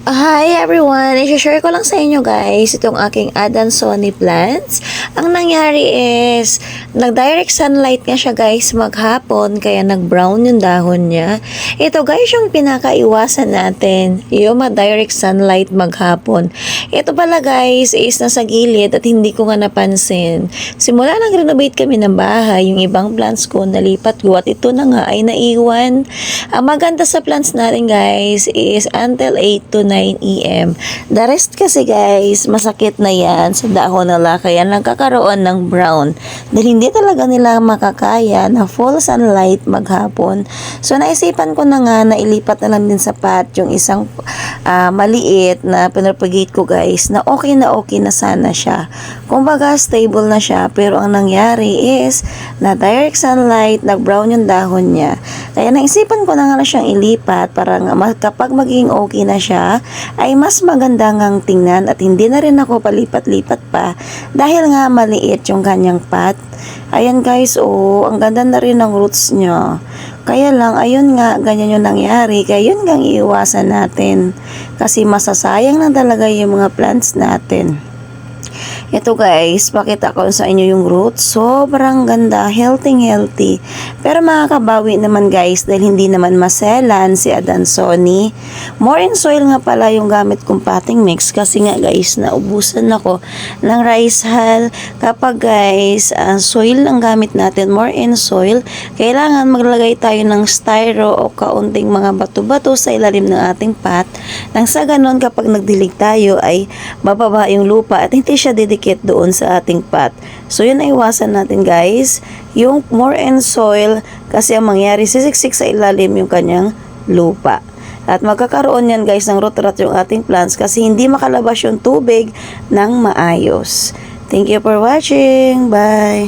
Hi everyone! I-share ko lang sa inyo guys itong aking Adansonii plants. Ang nangyari is, nag-direct sunlight nga siya guys maghapon kaya nag-brown yung dahon niya. Ito guys yung pinakaiwasan natin, yung mag-direct sunlight maghapon. Ito pala guys is nasa gilid at hindi ko nga napansin. Simula nag-renovate kami ng bahay, yung ibang plants ko nalipat ko at ito na nga ay naiwan. Ang maganda sa plants natin guys is until 8 to 9 AM. The rest kasi guys, masakit na yan sa dahon nila kaya nagkakaroon ng brown. Dahil hindi talaga nila makakaya na full sunlight maghapon. So naisipan ko na nga na ilipat na lang din sa pot yung isang maliit na pinapagate ko guys na okay na sana siya. Kumbaga stable na siya pero ang nangyari is na direct sunlight, nag-brown yung dahon niya. Kaya naisipan ko na nga siyang ilipat para nga kapag maging okay na siya ay mas maganda ngang tingnan at hindi na rin ako palipat-lipat pa dahil nga maliit yung kanyang pot. Ayan guys, ang ganda na rin ng roots niya. Kaya lang, ayun nga, ganyan yung nangyari. Kaya yun nga iiwasan natin. Kasi masasayang na talaga yung mga plants natin. Ito guys, pakita ko sa inyo yung roots. Sobrang ganda, healthy. Pero makakabawi naman guys dahil hindi naman maselan si Adansonii. More in soil nga pala yung gamit kong potting mix kasi nga guys, naubusan ako ng rice hull. Kapag guys, soil ang gamit natin, more in soil, kailangan maglagay tayo ng styro o kaunting mga bato-bato sa ilalim ng ating pot. Nang sa ganon kapag nagdilig tayo ay bababa yung lupa at hindi siya didikit doon sa ating pot. So yun ay iwasan natin guys, yung more in soil kasi ang mangyari sisiksik sa ilalim yung kanyang lupa. At magkakaroon yan guys ng root rot yung ating plants kasi hindi makalabas yung tubig ng maayos. Thank you for watching. Bye!